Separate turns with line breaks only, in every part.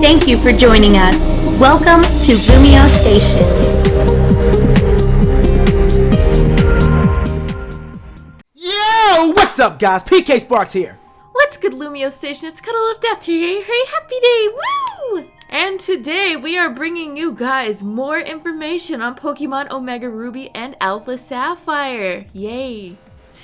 Thank you for joining us. Welcome to LumioseStation.
Yo, what's up guys? PKSparkxx here.
What's good, LumioseStation? It's CuddleofDeath here. Hey, happy day! Woo! And today we are bringing you guys more information on Pokemon Omega Ruby and Alpha Sapphire. Yay!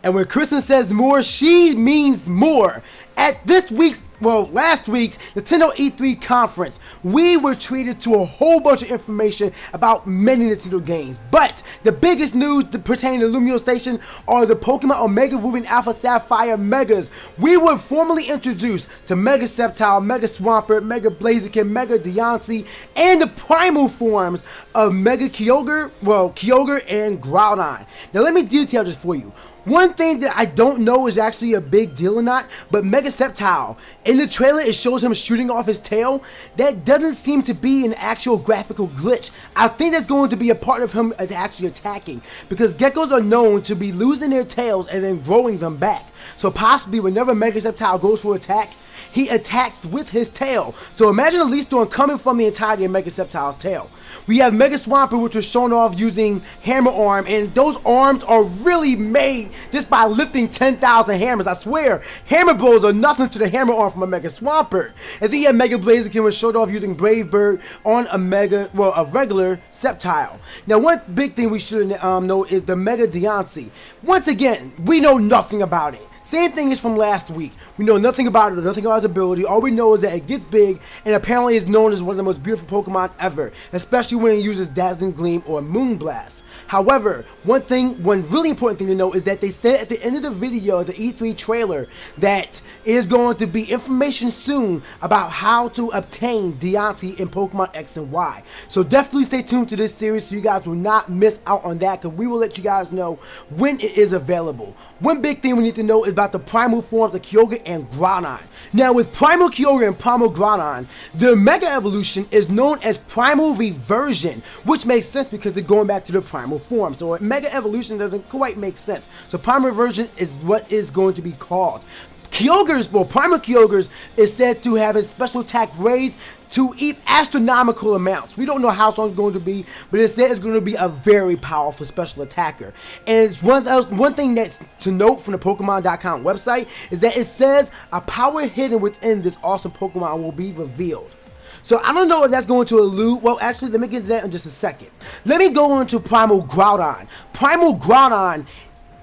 And when Kristen says more, she means more. At last week's Nintendo E3 conference, we were treated to a whole bunch of information about many Nintendo games. But the biggest news pertaining to LumioseStation are the Pokemon Omega Ruby and Alpha Sapphire Megas. We were formally introduced to Mega Sceptile, Mega Swampert, Mega Blaziken, Mega Deontay, and the primal forms of Mega Kyogre, Kyogre and Groudon. Now let me detail this for you. One thing that I don't know is actually a big deal or not, but Mega Sceptile, in the trailer it shows him shooting off his tail. That doesn't seem to be an actual graphical glitch. I think that's going to be a part of him actually attacking, because geckos are known to be losing their tails and then growing them back. So possibly whenever Mega Sceptile goes for attack, he attacks with his tail. So imagine a Leaf Storm coming from the entirety of Mega Sceptile's tail. We have Mega Swampert, which was shown off using Hammer Arm, and those arms are really made just by lifting 10,000 hammers. I swear, hammer blows are nothing to the hammer arm from a Mega Swampert. And then you have Mega Blaziken, was showed off using Brave Bird on a regular Sceptile. Now, one big thing we should know is the Mega Deontay. Once again, we know nothing about it. Same thing is from last week. We know nothing about it, or nothing about its ability. All we know is that it gets big and apparently is known as one of the most beautiful Pokemon ever, especially when it uses Dazzling Gleam or Moonblast. However, one really important thing to know is that they said at the end of the video, the E3 trailer, that is going to be information soon about how to obtain Deontay in Pokemon X and Y. So definitely stay tuned to this series so you guys will not miss out on that, because we will let you guys know when it is available. One big thing we need to know is about the primal forms of Kyogre and Groudon. Now with Primal Kyogre and Primal Groudon, the Mega Evolution is known as Primal Reversion, which makes sense because they're going back to the primal form. So a Mega Evolution doesn't quite make sense. So Primal Reversion is what is going to be called. Primal Kyogres is said to have his special attack raised to astronomical amounts. We don't know how strong it's going to be, but it said it's going to be a very powerful special attacker. And it's one thing that's to note from the Pokemon.com website is that it says a power hidden within this awesome Pokemon will be revealed. So I don't know if that's going to elude. Well, actually, let me get to that in just a second. Let me go into Primal Groudon. Primal Groudon,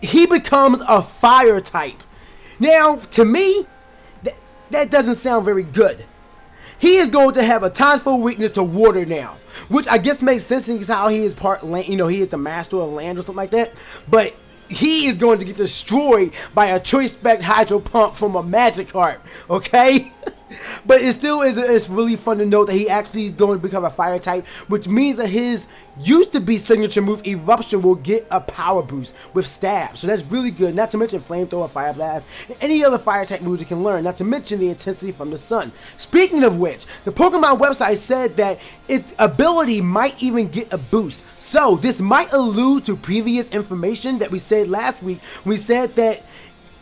he becomes a fire type. Now, to me, that doesn't sound very good. He is going to have a times-fold weakness to water now, which I guess makes sense because how he is part land, he is the master of land or something like that. But he is going to get destroyed by a Choice Spec Hydro Pump from a Magikarp, okay? But it still is, it's really fun to note that he actually is going to become a fire type, which means that his used to be signature move Eruption will get a power boost with Stab. So that's really good, not to mention Flamethrower, Fire Blast, and any other fire type moves you can learn, not to mention the intensity from the sun. Speaking of which, the Pokemon website said that its ability might even get a boost. So this might allude to previous information that we said last week. We said that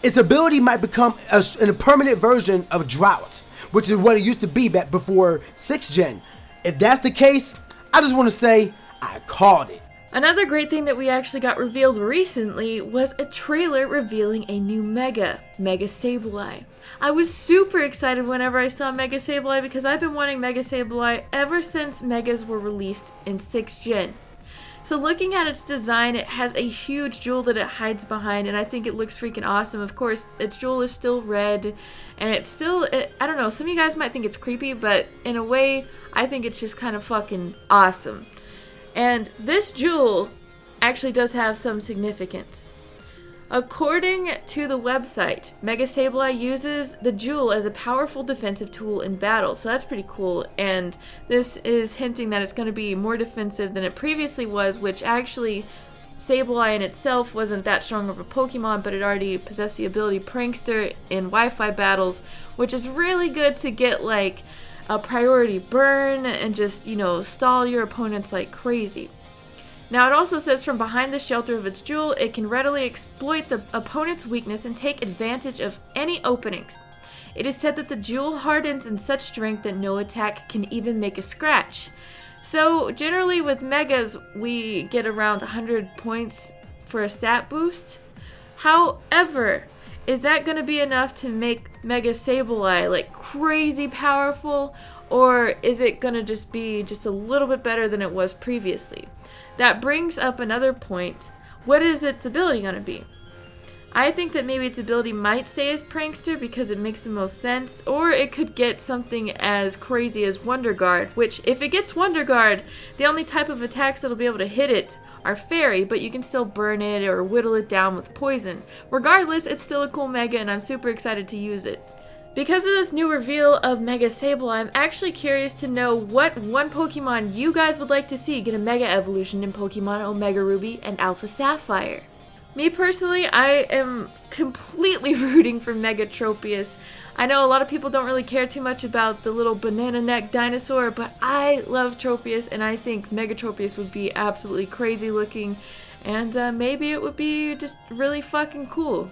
its ability might become a permanent version of Drought, which is what it used to be back before 6th Gen. If that's the case, I just want to say, I called it.
Another great thing that we actually got revealed recently was a trailer revealing a new Mega Sableye. I was super excited whenever I saw Mega Sableye because I've been wanting Mega Sableye ever since Megas were released in 6th Gen. So looking at its design, it has a huge jewel that it hides behind, and I think it looks freaking awesome. Of course, its jewel is still red, and it's still, I don't know, some of you guys might think it's creepy, but in a way, I think it's just kind of fucking awesome. And this jewel actually does have some significance. According to the website, Mega Sableye uses the jewel as a powerful defensive tool in battle, so that's pretty cool, and this is hinting that it's going to be more defensive than it previously was, which actually Sableye in itself wasn't that strong of a Pokemon, but it already possessed the ability Prankster in Wi-Fi battles, which is really good to get like a priority burn and just, stall your opponents like crazy. Now it also says from behind the shelter of its jewel, it can readily exploit the opponent's weakness and take advantage of any openings. It is said that the jewel hardens in such strength that no attack can even make a scratch. So generally with megas, we get around 100 points for a stat boost. However, is that going to be enough to make Mega Sableye like crazy powerful, or is it going to just be just a little bit better than it was previously? That brings up another point. What is its ability going to be? I think that maybe its ability might stay as Prankster because it makes the most sense, or it could get something as crazy as Wonder Guard, which if it gets Wonder Guard, the only type of attacks that'll be able to hit it are fairy, but you can still burn it or whittle it down with poison. Regardless, it's still a cool Mega and I'm super excited to use it. Because of this new reveal of Mega Sableye, I'm actually curious to know what one Pokemon you guys would like to see get a Mega Evolution in Pokemon Omega Ruby and Alpha Sapphire. Me personally, I am completely rooting for Megatropius. I know a lot of people don't really care too much about the little banana neck dinosaur, but I love Tropius and I think Megatropius would be absolutely crazy looking, and maybe it would be just really fucking cool.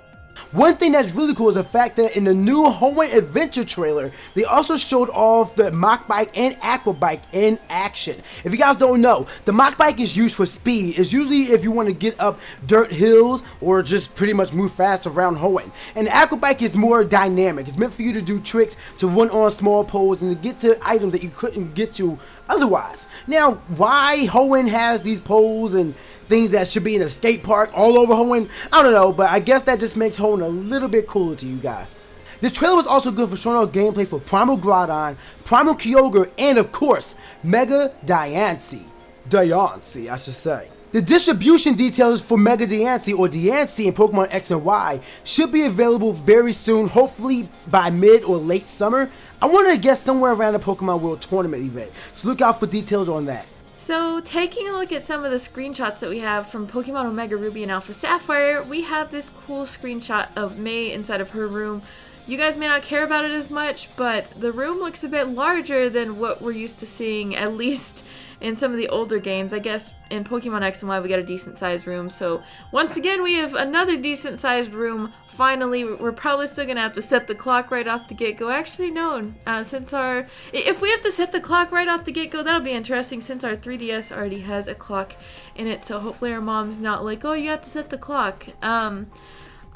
One thing that's really cool is the fact that in the new Hoenn Adventure trailer, they also showed off the Mach Bike and Aqua Bike in action. If you guys don't know, the Mach Bike is used for speed. It's usually if you want to get up dirt hills or just pretty much move fast around Hoenn. And the Aqua Bike is more dynamic. It's meant for you to do tricks, to run on small poles, and to get to items that you couldn't get to otherwise. Now, why Hoenn has these poles and things that should be in a skate park all over Hoenn, I don't know, but I guess that just makes Hoenn a little bit cooler to you guys. The trailer was also good for showing off gameplay for Primal Groudon, Primal Kyogre, and of course, Mega Diancie. Diancie, I should say. The distribution details for Mega Diancie or Diancie in Pokemon X and Y should be available very soon, hopefully by mid or late summer. I wanted to guess somewhere around the Pokemon World Tournament event, so look out for details on that.
So, taking a look at some of the screenshots that we have from Pokemon Omega Ruby and Alpha Sapphire, we have this cool screenshot of May inside of her room. You guys may not care about it as much, but the room looks a bit larger than what we're used to seeing, at least in some of the older games. I guess in Pokemon X and Y we got a decent sized room, so once again we have another decent sized room. Finally, we're probably still gonna have to set the clock right off the get-go. Actually, no, if we have to set the clock right off the get-go, that'll be interesting since our 3DS already has a clock in it, so hopefully our mom's not like, oh, you have to set the clock.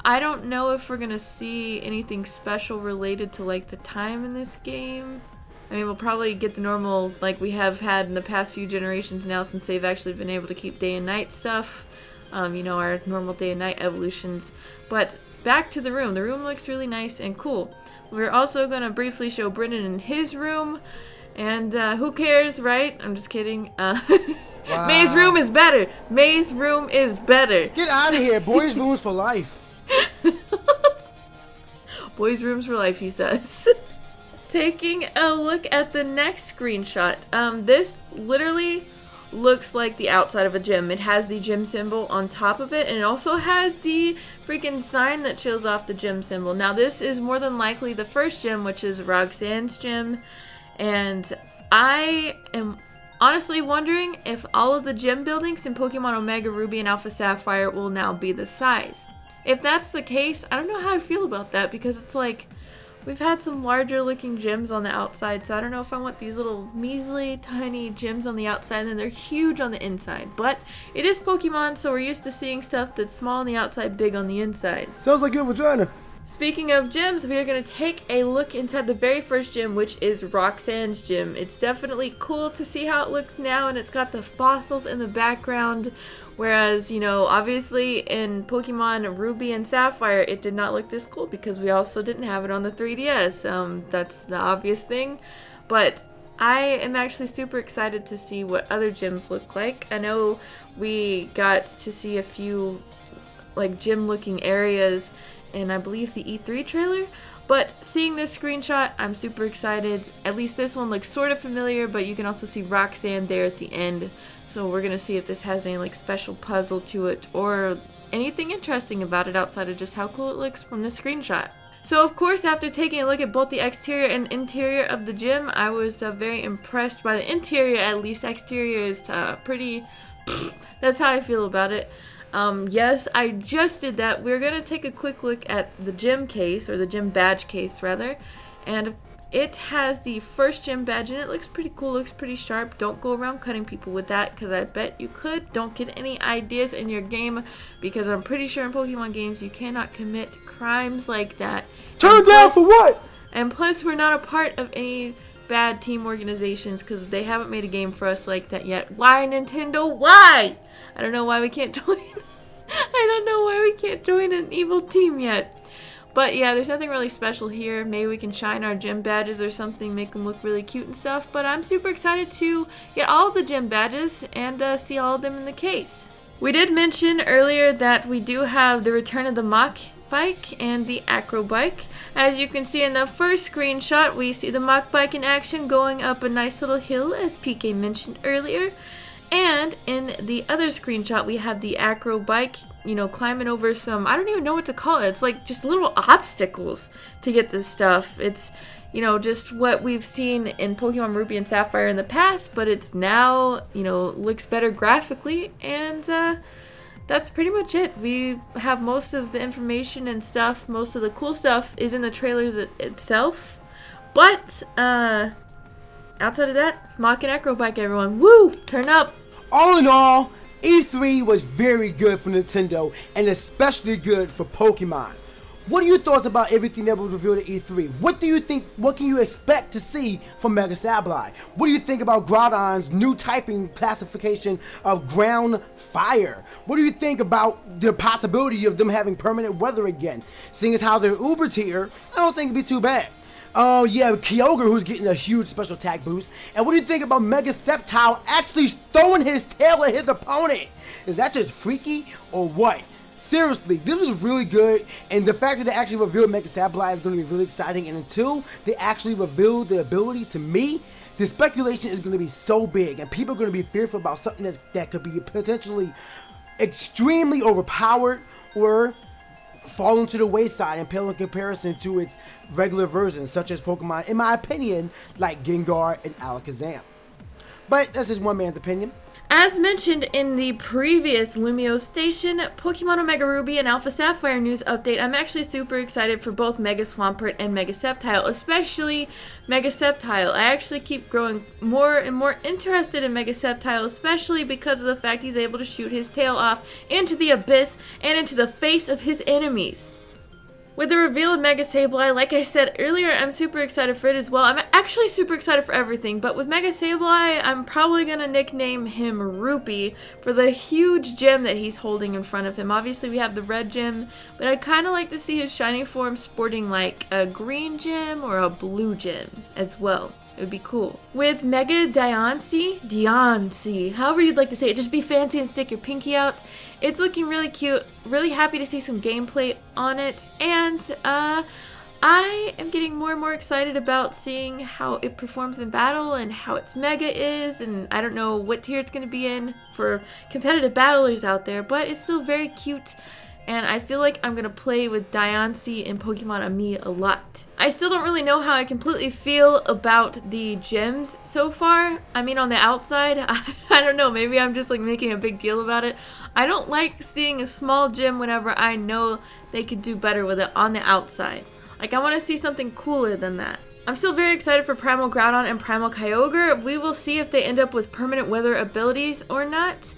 I don't know if we're gonna see anything special related to like the time in this game. I mean, we'll probably get the normal, like we have had in the past few generations now, since they've actually been able to keep day and night stuff. You know, our normal day and night evolutions. But back to the room. The room looks really nice and cool. We're also gonna briefly show Brendan in his room, and who cares, right? I'm just kidding. Wow. May's room is better. May's room is better.
Get out of here. Boys' rooms for life.
Boys' rooms for life, he says. Taking a look at the next screenshot. This literally looks like the outside of a gym. It has the gym symbol on top of it, and it also has the freaking sign that shows off the gym symbol. Now, this is more than likely the first gym, which is Roxanne's gym, and I am honestly wondering if all of the gym buildings in Pokemon Omega Ruby and Alpha Sapphire will now be this size. If that's the case, I don't know how I feel about that, because it's like, we've had some larger looking gyms on the outside, so I don't know if I want these little measly tiny gyms on the outside and then they're huge on the inside. But it is Pokemon, so we're used to seeing stuff that's small on the outside, big on the inside.
Sounds like your vagina.
Speaking of gyms, we are going to take a look inside the very first gym, which is Roxanne's gym. It's definitely cool to see how it looks now, and it's got the fossils in the background. Whereas, you know, obviously in Pokemon Ruby and Sapphire, it did not look this cool because we also didn't have it on the 3DS. That's the obvious thing. But I am actually super excited to see what other gyms look like. I know we got to see a few like gym looking areas in, I believe, the E3 trailer. But seeing this screenshot, I'm super excited. At least this one looks sort of familiar, but you can also see Roxanne there at the end. So we're going to see if this has any like special puzzle to it or anything interesting about it outside of just how cool it looks from this screenshot. So of course, after taking a look at both the exterior and interior of the gym, I was very impressed by the interior. At least exterior is pretty... That's how I feel about it. Yes, I just did that. We're going to take a quick look at the gym case, or the gym badge case rather, and it has the first gym badge and it looks pretty cool, looks pretty sharp. Don't go around cutting people with that because I bet you could. Don't get any ideas in your game because I'm pretty sure in Pokemon games you cannot commit crimes like that.
Turn down for what?
And plus we're not a part of any bad team organizations because they haven't made a game for us like that yet. Why, Nintendo? Why? I don't know why we can't join. I don't know why we can't join an evil team yet. But yeah, there's nothing really special here. Maybe we can shine our gym badges or something, make them look really cute and stuff. But I'm super excited to get all of the gym badges and see all of them in the case. We did mention earlier that we do have the return of the Mach Bike and the Acro Bike. As you can see in the first screenshot, we see the Mach Bike in action going up a nice little hill, as PK mentioned earlier. And in the other screenshot, we have the Acro Bike, climbing over some, I don't even know what to call it. It's like just little obstacles to get this stuff. It's, just what we've seen in Pokemon Ruby and Sapphire in the past, but it's now, looks better graphically. And that's pretty much it. We have most of the information and stuff. Most of the cool stuff is in the trailers itself. But, outside of that, Mach and Acro Bike, everyone. Woo! Turn up!
All in all, E3 was very good for Nintendo and especially good for Pokemon. What are your thoughts about everything that was revealed at E3? What do you think, what can you expect to see from Mega Sableye? What do you think about Groudon's new typing classification of ground fire? What do you think about the possibility of them having permanent weather again? Seeing as how they're Uber tier, I don't think it'd be too bad. Oh yeah, Kyogre, who's getting a huge special attack boost. And what do you think about Mega Sceptile actually throwing his tail at his opponent? Is that just freaky or what? Seriously, this was really good, and the fact that they actually revealed Mega Sableye is going to be really exciting. And until they actually reveal the ability, to me, the speculation is going to be so big, and people are going to be fearful about something that could be potentially extremely overpowered or fallen to the wayside and pale in comparison to its regular versions, such as Pokemon, in my opinion, like Gengar and Alakazam. But that's just one man's opinion.
As mentioned in the previous LumioseStation Pokemon Omega Ruby and Alpha Sapphire news update, I'm actually super excited for both Mega Swampert and Mega Sceptile, especially Mega Sceptile. I actually keep growing more and more interested in Mega Sceptile, especially because of the fact he's able to shoot his tail off into the abyss and into the face of his enemies. With the reveal of Mega Sableye, like I said earlier, I'm super excited for it as well. I'm actually super excited for everything, but with Mega Sableye, I'm probably going to nickname him Rupee for the huge gem that he's holding in front of him. Obviously, we have the red gem, but I'd kind of like to see his shiny form sporting like a green gem or a blue gem as well. It would be cool. With Mega Diancie, however you'd like to say it, just be fancy and stick your pinky out. It's looking really cute. Really happy to see some gameplay on it. And I am getting more and more excited about seeing how it performs in battle and how its Mega is. And I don't know what tier it's going to be in for competitive battlers out there, but it's still very cute. And I feel like I'm going to play with Diancie in Pokemon Ami a lot. I still don't really know how I completely feel about the gyms so far. I mean, on the outside, I don't know, maybe I'm just like making a big deal about it. I don't like seeing a small gym whenever I know they could do better with it on the outside. Like, I want to see something cooler than that. I'm still very excited for Primal Groudon and Primal Kyogre. We will see if they end up with permanent weather abilities or not.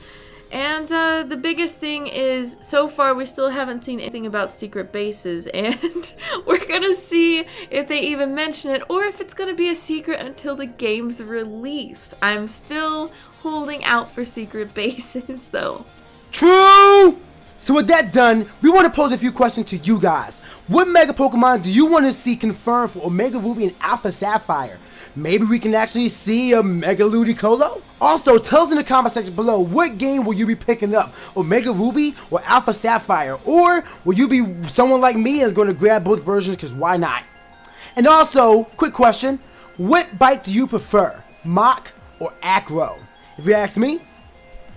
And the biggest thing is, so far we still haven't seen anything about secret bases, and we're gonna see if they even mention it or if it's gonna be a secret until the game's release. I'm still holding out for secret bases though.
True! So with that done, we want to pose a few questions to you guys. What Mega Pokemon do you want to see confirmed for Omega Ruby and Alpha Sapphire? Maybe we can actually see a Mega Ludicolo? Also, tell us in the comment section below, what game will you be picking up? Omega Ruby or Alpha Sapphire? Or will you be someone like me and is going to grab both versions, because why not? And also, quick question, what bike do you prefer? Mach or Acro? If you ask me,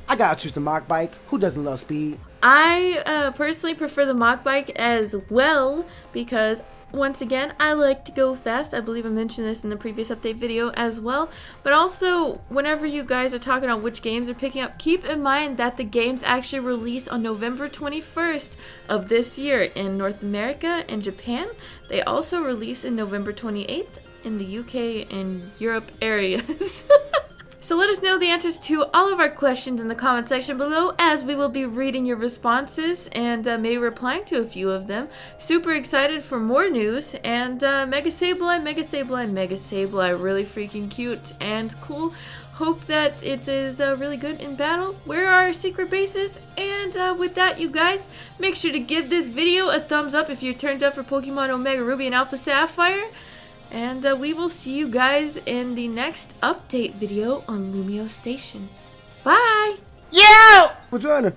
I gotta choose the Mach bike. Who doesn't love speed?
I personally prefer the Mach bike as well, because Once again, I like to go fast. I believe I mentioned this in the previous update video as well. But also, whenever you guys are talking on which games are picking up, keep in mind that the games actually release on November 21st of this year in North America and Japan. They also release in November 28th in the UK and Europe areas. So let us know the answers to all of our questions in the comment section below, as we will be reading your responses and maybe replying to a few of them. Super excited for more news, and Mega Sableye, Mega Sableye, Mega Sableye, really freaking cute and cool. Hope that it is really good in battle. Where are our secret bases? And with that, you guys, make sure to give this video a thumbs up if you're turned up for Pokemon Omega Ruby and Alpha Sapphire. And we will see you guys in the next update video on LumioseStation. Bye!
Yeah! Vagina.